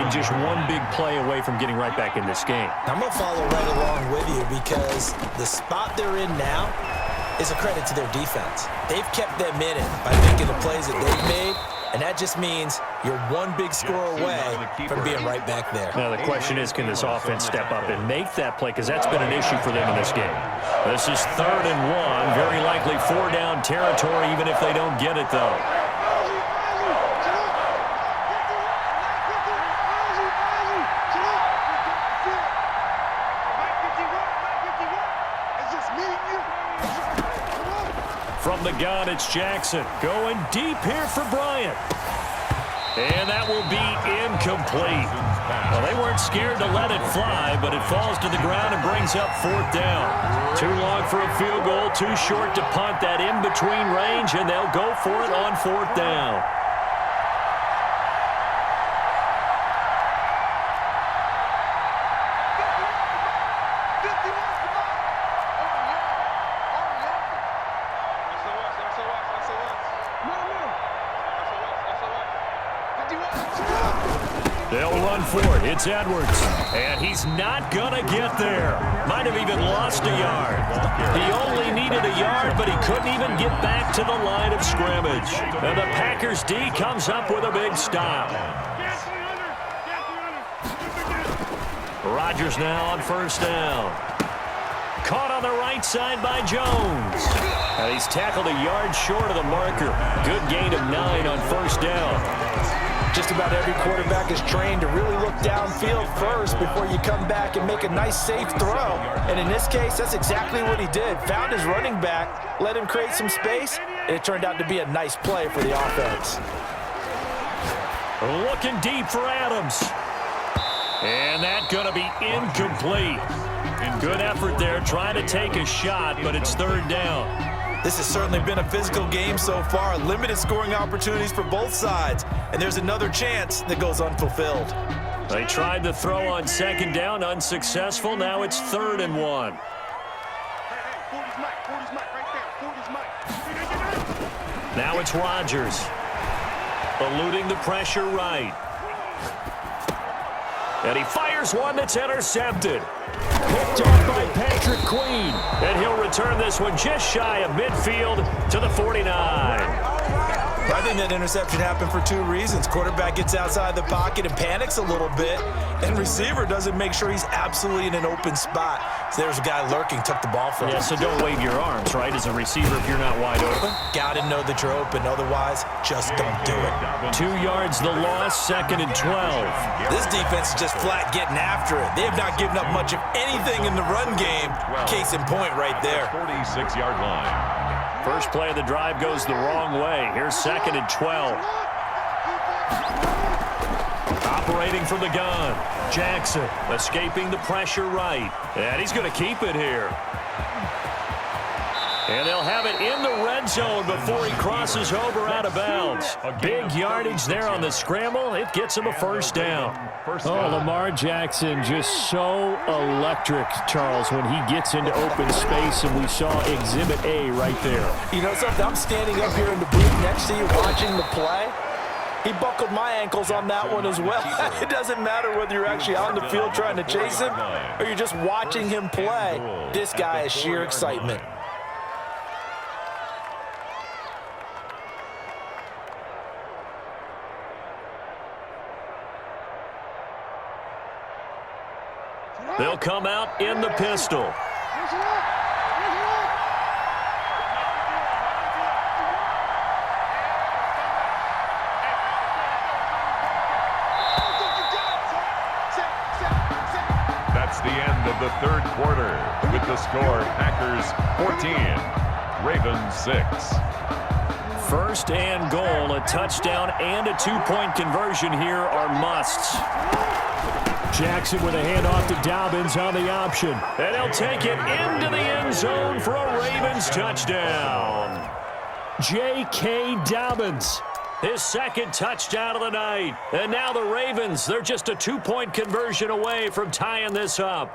and just one big play away from getting right back in this game. I'm going to follow right along with you because the spot they're in now is a credit to their defense. They've kept them in it by making the plays that they've made, and that just means you're one big score away from being right back there. Now the question is, can this offense step up and make that play? Because that's been an issue for them in this game. This is 3rd and 1. Very likely 4-down territory, even if they don't get it, though. From the gun, it's Jackson. Going deep here for Bryant. And that will be incomplete. Well, they weren't scared to let it fly, but it falls to the ground and brings up 4th down. Too long for a field goal, too short to punt that in-between range, and they'll go for it on 4th down. They'll run for it. It's Edwards. And he's not going to get there. Might have even lost a yard. He only needed a yard, but he couldn't even get back to the line of scrimmage. And the Packers D comes up with a big stop. Rodgers now on 1st down. Caught on the right side by Jones. And he's tackled a yard short of the marker. Good gain of 9 on 1st down. Just about every quarterback is trained to really look downfield first before you come back and make a nice, safe throw. And in this case, that's exactly what he did. Found his running back, let him create some space, and it turned out to be a nice play for the offense. Looking deep for Adams. And that's going to be incomplete. Good effort there, trying to take a shot, but it's 3rd down. This has certainly been a physical game so far. Limited scoring opportunities for both sides. And there's another chance that goes unfulfilled. They tried to throw on 2nd down, unsuccessful. Now it's 3rd and 1. Now it's Rodgers. Eluding the pressure right. And he fires one that's intercepted. Picked off by Patrick Queen. And he'll return this one just shy of midfield to the 49. I think that interception happened for 2 reasons. Quarterback gets outside the pocket and panics a little bit, and receiver doesn't make sure he's absolutely in an open spot. So there's a guy lurking, took the ball from him. Yeah, so don't wave your arms, right, as a receiver if you're not wide open. Got to know that you're open. Otherwise, just don't do it. 2 yards the loss, 2nd and 12. This defense is just flat getting after it. They have not given up much of anything in the run game. Case in point right there. 46-yard line. First play of the drive goes the wrong way. Here's 2nd and 12. Operating from the gun. Jackson escaping the pressure right. And he's going to keep it here. And they'll have it in the red zone before he crosses over out of bounds. Big yardage there on the scramble. It gets him a 1st down. Oh, Lamar Jackson just so electric, Charles, when he gets into open space, and we saw Exhibit A right there. You know something? I'm standing up here in the booth next to you watching the play. He buckled my ankles on that one as well. It doesn't matter whether you're actually on the field trying to chase him or you're just watching him play. This guy is sheer excitement. They'll come out in the pistol. That's the end of the 3rd quarter. With the score, Packers 14, Ravens 6. 1st and goal, a touchdown and a 2-point conversion here are musts. Jackson with a handoff to Dobbins on the option. And he'll take it into the end zone for a Ravens touchdown. J.K. Dobbins, his 2nd touchdown of the night. And now the Ravens, they're just a 2-point conversion away from tying this up.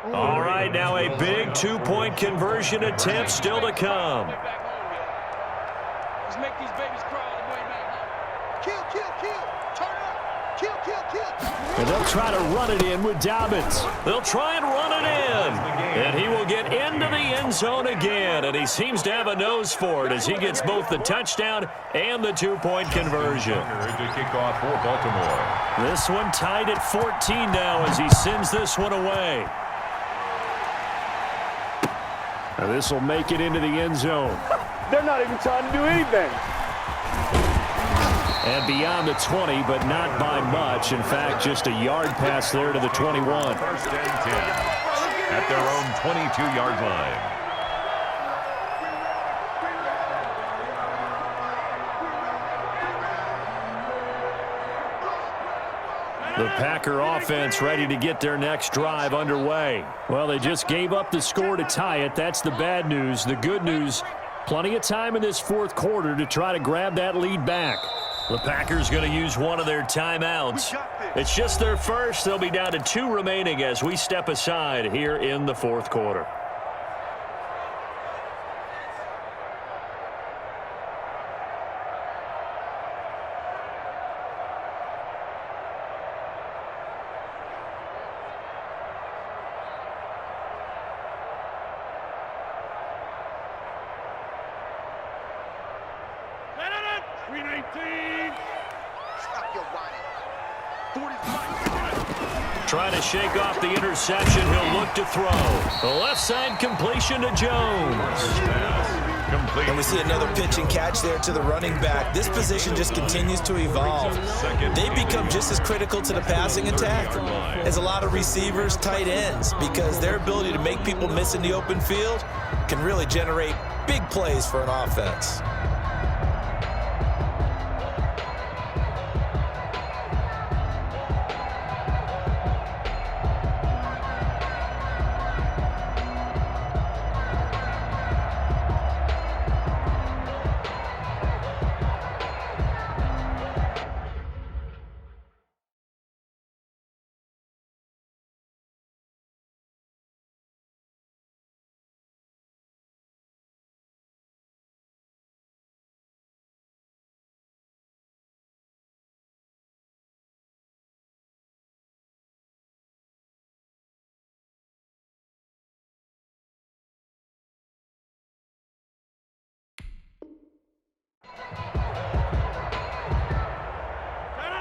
All right, now a big two-point conversion attempt still to come. Let's make these babies cry on the way back home. Kill, kill, kill. Turn up. Kill, kill, kill. And they'll try to run it in with Dobbins. They'll try and run it in. And he will get into the end zone again. And he seems to have a nose for it as he gets both the touchdown and the two-point conversion. To kick off for Baltimore. This one tied at 14 now as he sends this one away. Now this will make it into the end zone. They're not even trying to do anything. And beyond the 20, but not by much. In fact, just a yard pass there to the 21. First and 10 at their own 22-yard line. The Packer offense ready to get their next drive underway. Well, they just gave up the score to tie it. That's the bad news. The good news, plenty of time in this fourth quarter to try to grab that lead back. The Packers going to use one of their timeouts. It's just their first. They'll be down to 2 remaining as we step aside here in the fourth quarter. Trying to shake off the interception. He'll look to throw. The left side completion to Jones. And we see another pitch and catch there to the running back. This position just continues to evolve. They become just as critical to the passing attack as a lot of receivers, tight ends, because their ability to make people miss in the open field can really generate big plays for an offense.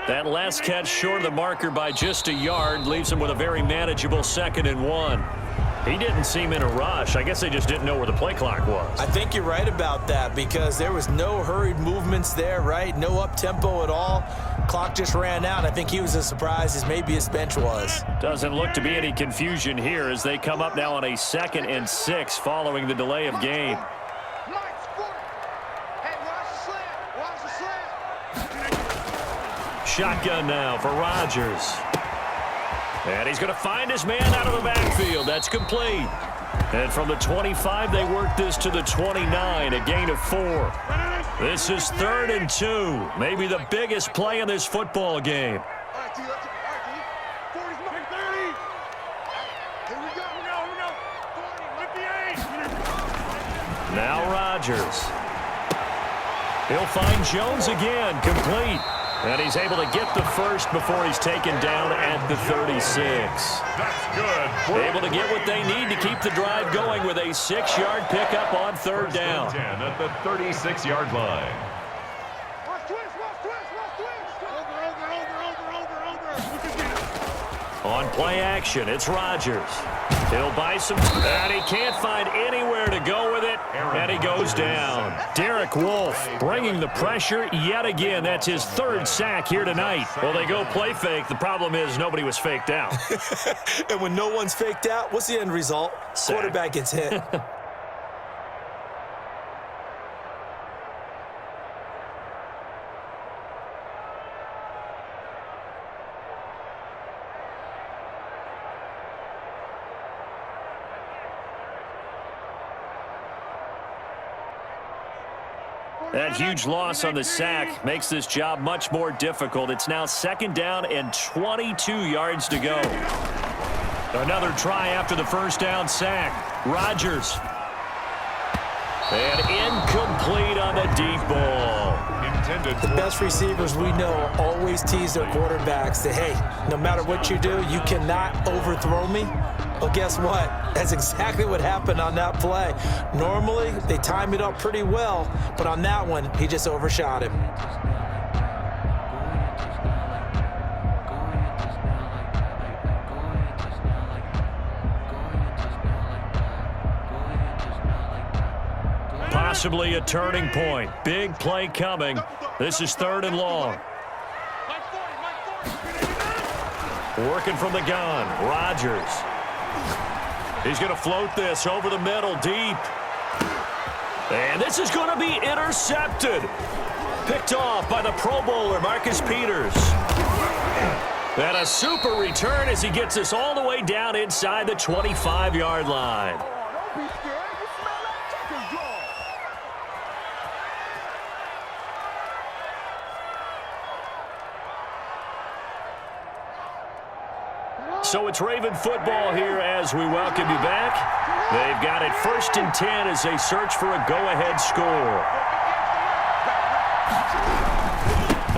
That last catch short of the marker by just a yard leaves him with a very manageable 2nd and 1. He didn't seem in a rush. I guess they just didn't know where the play clock was. I think you're right about that because there was no hurried movements there, right? No up-tempo at all. Clock just ran out. I think he was as surprised as maybe his bench was. Doesn't look to be any confusion here as they come up now on a 2nd and 6 following the delay of game. Shotgun now for Rodgers. And he's going to find his man out of the backfield. That's complete. And from the 25, they work this to the 29, a gain of 4. This is 3rd and 2. Maybe the biggest play in this football game. Now Rodgers. He'll find Jones again, complete. And he's able to get the first before he's taken down at the 36. That's good. Able to get what they need to keep the drive going with a 6-yard pickup on 3rd down. 10 at the 36-yard line. On play action, it's Rodgers. He'll buy some, and he can't find anywhere to go with it, and he goes down. Derek Wolfe bringing the pressure yet again. That's his 3rd sack here tonight. Well, they go play fake. The problem is nobody was faked out. And when no one's faked out, what's the end result? Sack. Quarterback gets hit. That huge loss on the sack makes this job much more difficult. It's now 2nd down and 22 yards to go. Another try after the first down sack. Rodgers. And incomplete on the deep ball. The best receivers we know always tease their quarterbacks that, hey, no matter what you do, you cannot overthrow me. Well, guess what? That's exactly what happened on that play. Normally, they time it up pretty well, but on that one, he just overshot him. Possibly a turning point. Big play coming. This is 3rd and long. Working from the gun. Rodgers. He's going to float this over the middle, deep. And this is going to be intercepted. Picked off by the Pro Bowler, Marcus Peters. And a super return as he gets us all the way down inside the 25-yard line. So it's Raven football here as we welcome you back. They've got it 1st and 10 as they search for a go-ahead score.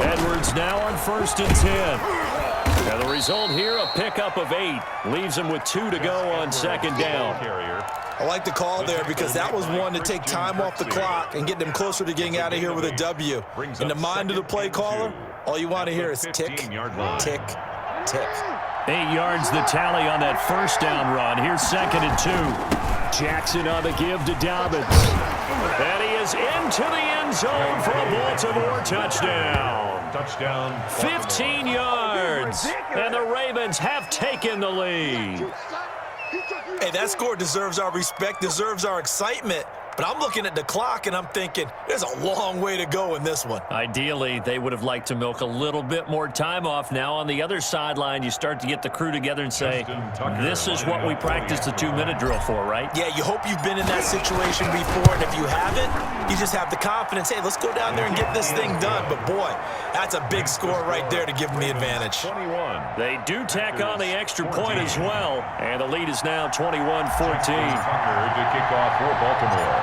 Edwards now on 1st and 10. Now the result here, a pickup of 8. Leaves him with 2 to go on 2nd down. I like the call there because that was one to take time off the clock and get them closer to getting out of here with a W. In the mind of the play caller, all you want to hear is tick, tick, tick. 8 yards the tally on that first down run. Here's 2nd and 2. Jackson on the give to Dobbins. And he is into the end zone for a Baltimore touchdown. Touchdown. 15 yards. And the Ravens have taken the lead. Hey, that score deserves our respect, deserves our excitement. But I'm looking at the clock, and I'm thinking, there's a long way to go in this one. Ideally, they would have liked to milk a little bit more time off. Now, on the other sideline, you start to get the crew together and say, this is what we practiced the 2-minute drill for, right? Yeah, you hope you've been in that situation before, and if you haven't, you just have the confidence, hey, let's go down there and get this thing done. But, boy, that's a big score right there to give them the advantage. 21. They do tack on the extra point as well, and the lead is now 21-14. Tucker to kick off for Baltimore.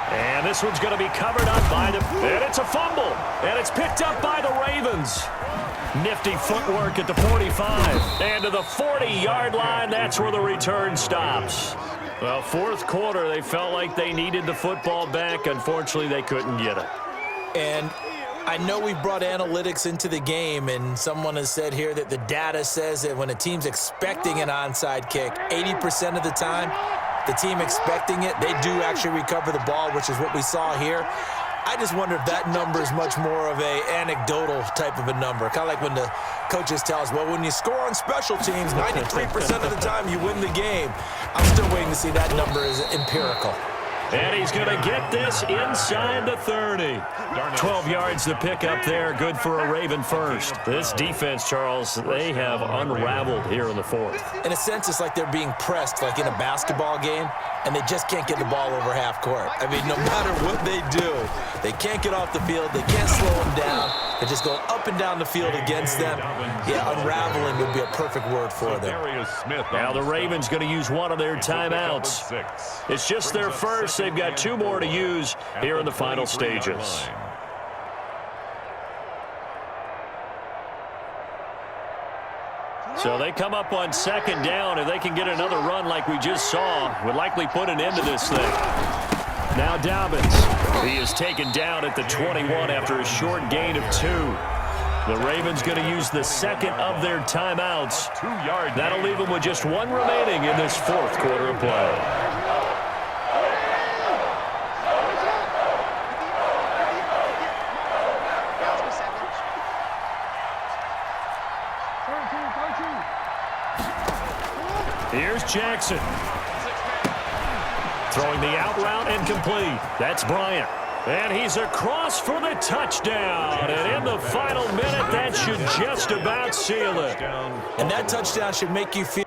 And this one's going to be covered up by the... And it's a fumble. And it's picked up by the Ravens. Nifty footwork at the 45. And to the 40-yard line, that's where the return stops. Well, 4th quarter, they felt like they needed the football back. Unfortunately, they couldn't get it. And I know we brought analytics into the game, and someone has said here that the data says that when a team's expecting an onside kick, 80% of the time, the team expecting it, they do actually recover the ball, which is what we saw here. I just wonder if that number is much more of a anecdotal type of a number. Kind of like when the coaches tell us, well, when you score on special teams, 93% of the time you win the game. I'm still waiting to see that number is empirical. And he's going to get this inside the 30. 12 yards to pick up there. Good for a Raven first. This defense, Charles, they have unraveled here in the 4th. In a sense, it's like they're being pressed like in a basketball game, and they just can't get the ball over half court. I mean, no matter what they do, they can't get off the field. They can't slow them down. They're just going up and down the field against them. Yeah, unraveling would be a perfect word for them. Now the Ravens going to use one of their timeouts. It's just their first. They've got 2 more to use here in the final stages. So they come up on 2nd down. If they can get another run like we just saw, would likely put an end to this thing. Now Dobbins. He is taken down at the 21 after a short gain of 2. The Ravens going to use the 2nd of their timeouts. That'll leave them with just 1 remaining in this 4th quarter of play. Here's Jackson. Throwing the out route and complete. That's Bryant. And he's across for the touchdown. And in the final minute, that should just about seal it. And that touchdown should make you feel